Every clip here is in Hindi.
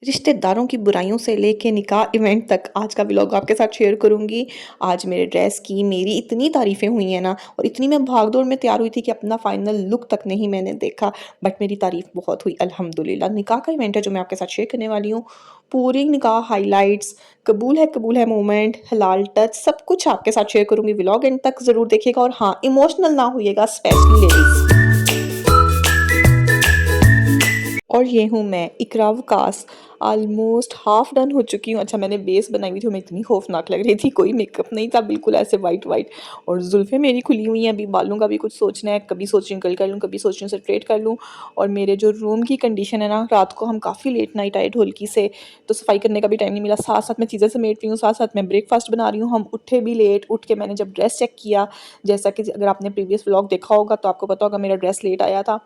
रिश्तेदारों की बुराइयों से लेके निकाह इवेंट तक आज का व्लॉग आपके साथ शेयर करूँगी। आज मेरे ड्रेस की मेरी इतनी तारीफ़ें हुई हैं ना, और इतनी मैं भाग-दौड़ में तैयार हुई थी कि अपना फाइनल लुक तक नहीं मैंने देखा, बट मेरी तारीफ़ बहुत हुई अल्हम्दुलिल्लाह। निकाह का इवेंट है जो मैं आपके साथ शेयर करने वाली हूँ। पूरी निकाह हाइलाइट्स, कबूल है मोमेंट, हलाल टच, सब कुछ आपके साथ शेयर करूँगी। व्लॉग एंड तक ज़रूर देखिएगा और हाँ, इमोशनल ना होइएगा, स्पेशली लेडीज़। और ये हूँ मैं, इकरा वकास। ऑलमोस्ट हाफ़ डन हो चुकी हूँ। अच्छा, मैंने बेस बनाई हुई थी, मैं इतनी खौफ़नाक लग रही थी, कोई मेकअप नहीं था, बिल्कुल ऐसे वाइट और ज़ुल्फ़ें मेरी खुली हुई हैं। अभी बालों का भी कुछ सोचना है, कभी सोच रही हूँ कर्ल कर लूँ, कभी सोच रही हूँ स्ट्रेट कर लूँ। और मेरे जो रूम की कंडीशन है ना, रात को हम काफ़ी लेट नाइट आए ढोलकी से, तो सफाई करने का भी टाइम नहीं मिला। साथ-साथ मैं चीज़ें समेट रही हूँ, साथ-साथ मैं ब्रेकफ़ास्ट बना रही हूँ। हम उठे भी लेट, उठ के मैंने जब ड्रेस चेक किया, जैसा कि अगर आपने प्रीवियस व्लॉग देखा होगा तो आपको पता होगा मेरा ड्रेस लेट आया था।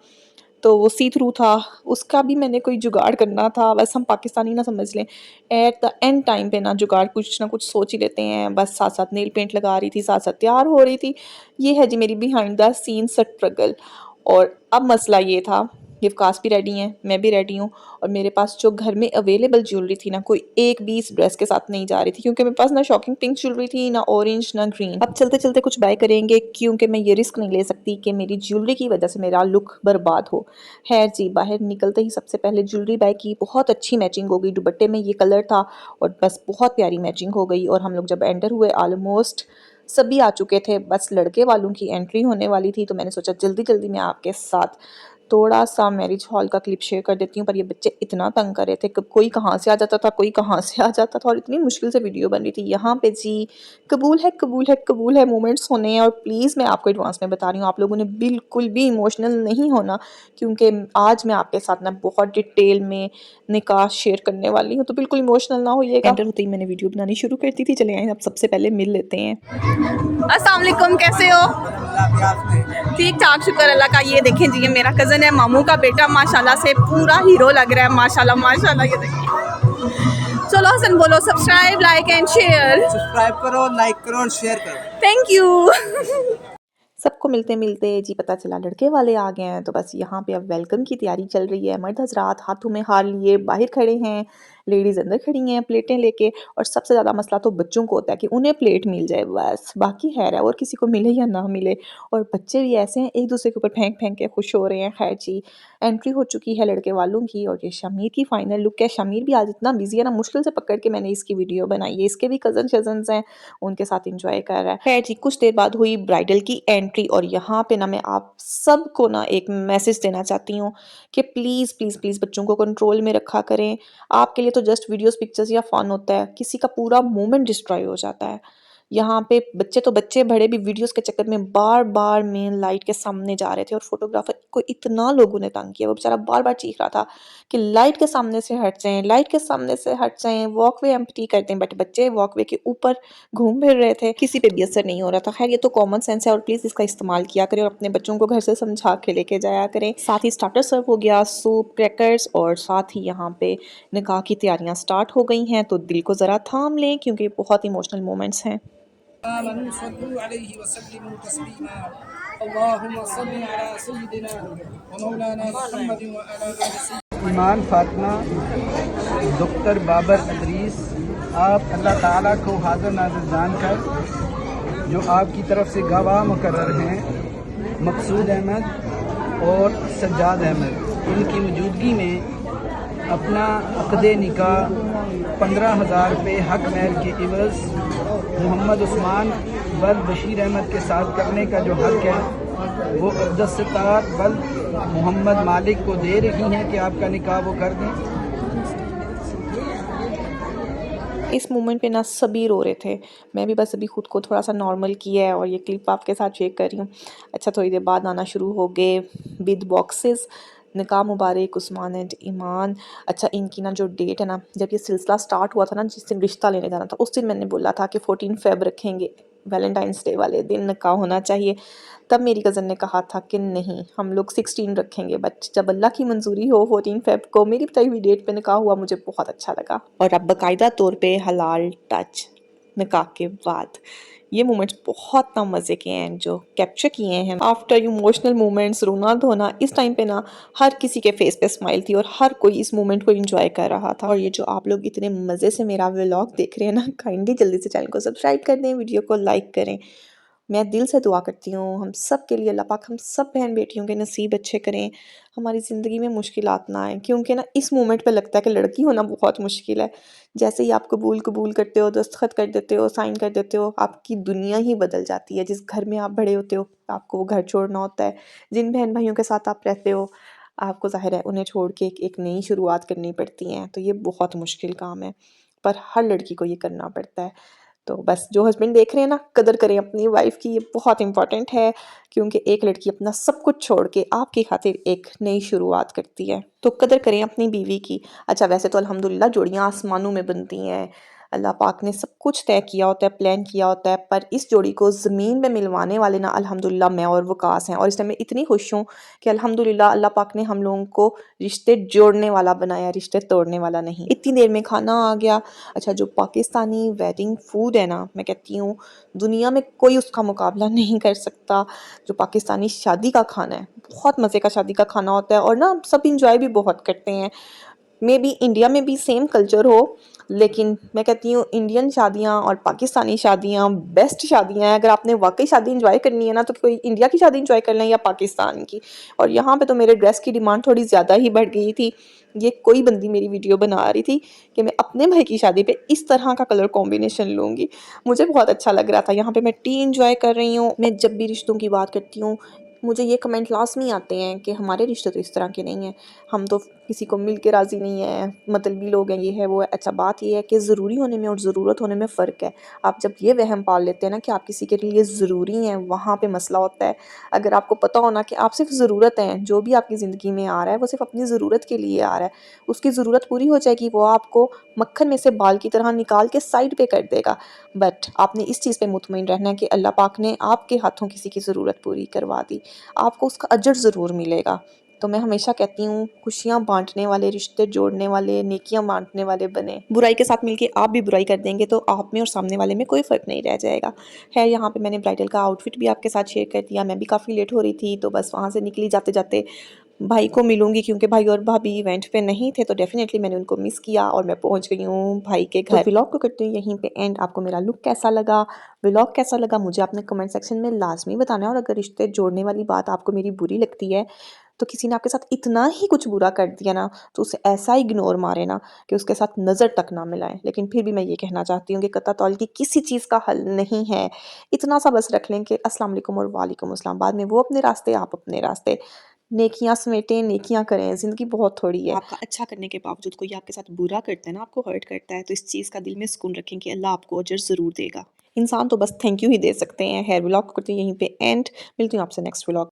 तो वो सी थ्रू था, उसका भी मैंने कोई जुगाड़ करना था। बस हम पाकिस्तानी ना समझ लें, एट द एंड टाइम पे ना जुगाड़ कुछ ना कुछ सोच ही लेते हैं। बस साथ-साथ नेल पेंट लगा रही थी, साथ-साथ तैयार हो रही थी। ये है जी मेरी बिहाइंड द सीन्स स्ट्रगल। और अब मसला ये था, ये विकास भी रेडी हैं, मैं भी रेडी हूँ, और मेरे पास जो घर में अवेलेबल ज्वेलरी थी ना, कोई एक भी इस ड्रेस के साथ नहीं जा रही थी, क्योंकि मेरे पास ना शॉकिंग पिंक ज्वेलरी थी, ना ऑरेंज, ना ग्रीन। अब चलते-चलते कुछ बाय करेंगे, क्योंकि मैं ये रिस्क नहीं ले सकती कि मेरी ज्वेलरी की वजह से मेरा लुक बर्बाद हो। खैर जी, बाहर निकलते ही सबसे पहले ज्वेलरी बाय की। बहुत अच्छी मैचिंग हो गई, दुपट्टे में ये कलर था और बस बहुत प्यारी मैचिंग हो गई। और हम लोग जब एंटर हुए, ऑलमोस्ट सभी आ चुके थे, बस लड़के वालों की एंट्री होने वाली थी। तो मैंने सोचा जल्दी-जल्दी मैं आपके साथ थोड़ा-सा मैरिज हॉल का क्लिप शेयर कर देती हूँ, पर ये बच्चे इतना तंग कर रहे थे, क कोई कहाँ से आ जाता था, कोई कहाँ से आ जाता था, और इतनी मुश्किल से वीडियो बन रही थी। यहाँ पे जी कबूल है मोमेंट्स होने हैं, और प्लीज़ मैं आपको एडवांस में बता रही हूँ, आप लोगों ने बिल्कुल भी इमोशनल नहीं होना, क्योंकि आज मैं आपके साथ ना बहुत डिटेल में निकाह शेयर करने वाली हूँ, तो बिल्कुल इमोशनल ना होइएगा। एंटर होते ही मैंने वीडियो बनानी शुरू कर दी थी। चले आए, अब सबसे पहले मिल लेते हैं। अस्सलाम वालेकुम, कैसे हो? ठीक ठाक, शुक्र अल्लाह का। ये देखें जी, ये मेरा कज़न है, मामू का बेटा, माशाल्लाह से पूरा हीरो लग रहा है, माशाल्लाह माशाल्लाह। ये देखिए, चलो हसन बोलो, subscribe, like and share. Subscribe करो, लाइक करो और शेयर करो। Thank you. सबको मिलते-मिलते जी पता चला लड़के वाले आ गए हैं, तो बस यहाँ पे अब वेलकम की तैयारी चल रही है। मर्द हज़रात हाथों में हार लिए बाहर खड़े हैं, लेडीज़ अंदर खड़ी हैं प्लेटें लेके, और सबसे ज़्यादा मसला तो बच्चों को होता है कि उन्हें प्लेट मिल जाए बस, बाकी खैर है और किसी को मिले या ना मिले। और बच्चे भी ऐसे हैं, एक-दूसरे के ऊपर फेंक-फेंक के खुश हो रहे हैं। खैर जी, एंट्री हो चुकी है लड़के वालों की, और ये शमीर की फाइनल लुक है। शमीर भी आज इतना बिज़ी है ना, मुश्किल से पकड़ के मैंने इसकी वीडियो बनाई है। इसके भी कज़न-शज़न्स हैं, उनके साथ एंजॉय कर रहा है। खैर जी, कुछ देर बाद हुई ब्राइडल की एंट्री, और यहाँ पे ना मैं आप सबको ना एक मैसेज देना चाहती हूँ कि प्लीज़ प्लीज़ प्लीज़ बच्चों को कंट्रोल में रखा करें। आपके लिए तो जस्ट वीडियोस पिक्चर्स या फन होता है, किसी का पूरा मोमेंट डिस्ट्रॉय हो जाता है। यहाँ पे बच्चे तो बच्चे, बड़े भी वीडियोस के चक्कर में बार बार मेन लाइट के सामने जा रहे थे, और फोटोग्राफर को इतना लोगों ने तंग किया, वो बेचारा बार बार चीख रहा था कि लाइट के सामने से हट जाएं, लाइट के सामने से हट जाएं, वॉकवे एम्प्टी कर दें। बट बच्चे वॉकवे के ऊपर घूम फिर रहे थे, किसी पे भी असर नहीं हो रहा था। खैर, ये तो कॉमन सेंस है, और प्लीज़ इसका इस्तेमाल किया करें, और अपने बच्चों को घर से समझा के लेके जाया करें। साथ ही स्टार्टर सर्व हो गया, सूप, क्रैकर्स, और साथ ही यहाँ पे निकाह की तैयारियां स्टार्ट हो गई हैं। तो दिल को ज़रा थाम लें, क्योंकि बहुत इमोशनल मोमेंट्स हैं। आमनू सल्लु अलैहि वसल्लिमु तस्लीमा। अल्लाहुम्मा सल्लि अला सय्यिदिना व मौलाना मुहम्मद व अला आलि सय्यिदिना। ईमान फातिमा डॉक्टर बाबर अदरीस, आप अल्लाह ताला को हाज़िर नाज़िर जानकर जो आपकी तरफ से गवाह मुकर्रर हैं, मकसूद अहमद और सज्जाद अहमद, इनकी मौजूदगी में अपना अक़्दे निकाह 15,000 रुपये हक महर के इवज़ मोहम्मद उस्मान बल बशीर अहमद के साथ करने का जो हक है, वो अब्दुस्सत्तार बल मोहम्मद मालिक को दे रही हैं कि आपका निकाह वो कर दें। इस मोमेंट पे ना सभी रो रहे थे। मैं भी बस अभी खुद को थोड़ा सा नॉर्मल किया है, और ये क्लिप आपके साथ शेयर कर रही हूँ। अच्छा, थोड़ी देर बाद आना शुरू हो गए विद बॉक्सेस। निकाह मुबारक उस्मान एंड ईमान। अच्छा, इनकी ना जो डेट है ना, जब ये सिलसिला स्टार्ट हुआ था ना, जिस दिन रिश्ता लेने जाना था, उस दिन मैंने बोला था कि 14 फ़ेब रखेंगे, वैलेंटाइंस डे वाले दिन निकाह होना चाहिए। तब मेरी कज़न ने कहा था कि नहीं, हम लोग 16 रखेंगे। बट जब अल्लाह की मंजूरी हो 14 फ़ेब को मेरी बताई हुई डेट पे निकाह हुआ, मुझे बहुत अच्छा लगा। और अब बाकायदा तौर पे हलाल टच निकाह के बाद, ये मोमेंट्स बहुत ना मज़े के हैं जो कैप्चर किए हैं आफ्टर इमोशनल मोमेंट्स, रोना धोना। इस टाइम पे ना हर किसी के फेस पे स्माइल थी और हर कोई इस मोमेंट को एंजॉय कर रहा था। और ये जो आप लोग इतने मज़े से मेरा व्लॉग देख रहे हैं ना, काइंडली जल्दी से चैनल को सब्सक्राइब कर दें, वीडियो को लाइक करें। मैं दिल से दुआ करती हूँ हम सब के लिए, अल्लाह पाक हम सब बहन बेटियों के नसीब अच्छे करें, हमारी ज़िंदगी में मुश्किलात ना आए। क्योंकि ना इस मोमेंट पे लगता है कि लड़की होना बहुत मुश्किल है। जैसे ही आप कबूल कबूल करते हो, दस्तखत कर देते हो, साइन कर देते हो, आपकी दुनिया ही बदल जाती है। जिस घर में आप बड़े होते हो आपको वो घर छोड़ना होता है। जिन बहन भाइयों के साथ आप रहते हो आपको ज़ाहिर है उन्हें छोड़ के एक नई शुरुआत करनी पड़ती है। तो ये बहुत मुश्किल काम है, पर हर लड़की को ये करना पड़ता है। तो बस जो हस्बैंड देख रहे हैं ना, कदर करें अपनी वाइफ की, ये बहुत इंपॉर्टेंट है। क्योंकि एक लड़की अपना सब कुछ छोड़ के आपकी खातिर एक नई शुरुआत करती है, तो कदर करें अपनी बीवी की। अच्छा वैसे तो अल्हम्दुलिल्लाह जोड़ियाँ आसमानों में बनती हैं, अल्लाह पाक ने सब कुछ तय किया होता है, प्लान किया होता है, पर इस जोड़ी को ज़मीन में मिलवाने वाले ना अल्हम्दुलिल्लाह मैं और वकास हैं। और इस टाइम मैं इतनी खुश हूँ कि अल्हम्दुलिल्लाह अल्लाह पाक ने हम लोगों को रिश्ते जोड़ने वाला बनाया, रिश्ते तोड़ने वाला नहीं। इतनी देर में खाना आ गया। अच्छा जो पाकिस्तानी वेडिंग फूड है ना, मैं कहती हूँ दुनिया में कोई उसका मुकाबला नहीं कर सकता। जो पाकिस्तानी शादी का खाना है, बहुत मज़े का शादी का खाना होता है और ना सब इंजॉय भी बहुत करते हैं। मे बी इंडिया में भी सेम कल्चर हो, लेकिन मैं कहती हूँ इंडियन शादियाँ और पाकिस्तानी शादियाँ बेस्ट शादियाँ हैं। अगर आपने वाकई शादी इंजॉय करनी है ना, तो कोई इंडिया की शादी इंजॉय कर लें या पाकिस्तान की। और यहाँ पे तो मेरे ड्रेस की डिमांड थोड़ी ज़्यादा ही बढ़ गई थी। ये कोई बंदी मेरी वीडियो बना रही थी कि मैं अपने भाई की शादी पे इस तरह का कलर कॉम्बिनेशन लूँगी। मुझे बहुत अच्छा लग रहा था। यहाँ पे मैं टी इंजॉय कर रही हूँ। मैं जब भी रिश्तों की बात करती हूँ मुझे ये कमेंट लाज़मी आते हैं कि हमारे रिश्ते तो इस तरह के नहीं हैं, हम तो किसी को मिल के राज़ी नहीं हैं, मतलबी लोग हैं, ये है वो है। अच्छा बात ये है कि ज़रूरी होने में और ज़रूरत होने में फ़र्क है। आप जब ये वहम पाल लेते हैं ना कि आप किसी के लिए ज़रूरी हैं, वहाँ पे मसला होता है। अगर आपको पता हो ना कि आप सिर्फ ज़रूरत हैं, जो भी आपकी ज़िंदगी में आ रहा है वो सिर्फ अपनी ज़रूरत के लिए आ रहा है, उसकी ज़रूरत पूरी हो जाएगी, वो आपको मक्खन में से बाल की तरह निकाल के साइड पे कर देगा। बट आपने इस चीज़ पे मुतमईन रहना है कि अल्लाह पाक ने आपके हाथों किसी की ज़रूरत पूरी करवा दी, आपको उसका अजर ज़रूर मिलेगा। तो मैं हमेशा कहती हूँ खुशियाँ बाँटने वाले, रिश्ते जोड़ने वाले, नेकियां बाँटने वाले बने। बुराई के साथ मिलके आप भी बुराई कर देंगे तो आप में और सामने वाले में कोई फ़र्क नहीं रह जाएगा। खैर यहाँ पे मैंने ब्राइडल का आउटफिट भी आपके साथ शेयर कर दिया। मैं भी काफ़ी लेट हो रही थी, तो बस वहाँ से निकली जाते-जाते भाई को मिलूँगी, क्योंकि भाई और भाभी इवेंट पे नहीं थे, तो डेफ़िनेटली मैंने उनको मिस किया और मैं पहुँच गई हूँ भाई के घर। तो व्लॉग को करती हूँ यहीं पे एंड। आपको मेरा लुक कैसा लगा, व्लॉग कैसा लगा, मुझे आपने कमेंट सेक्शन में लाज़मी बताना है। और अगर रिश्ते जोड़ने वाली बात आपको मेरी बुरी लगती है, तो किसी ने आपके साथ इतना ही कुछ बुरा कर दिया ना, तो उसे ऐसा इग्नोर मारे ना कि उसके साथ नज़र तक ना मिलाएं। लेकिन फिर भी मैं ये कहना चाहती हूँ कि कत्ता तौल की किसी चीज़ का हल नहीं है। इतना सा बस रख लें कि अस्सलाम वालेकुम और वालेकुम अस्सलाम। बाद में वो अपने रास्ते, आप अपने रास्ते। नेकियां समेटें, नेकियां करें, ज़िंदगी बहुत थोड़ी है। आपका अच्छा करने के बावजूद कोई आपके साथ बुरा करता है ना, आपको हर्ट करता है, तो इस चीज़ का दिल में सुकून रखें कि अल्लाह आपको अजर ज़रूर देगा। इंसान तो बस थैंक यू ही दे सकते हैं। हेयर व्लॉग को करते हैं यहीं पे एंड। मिलती हूँ आपसे नेक्स्ट व्लॉग।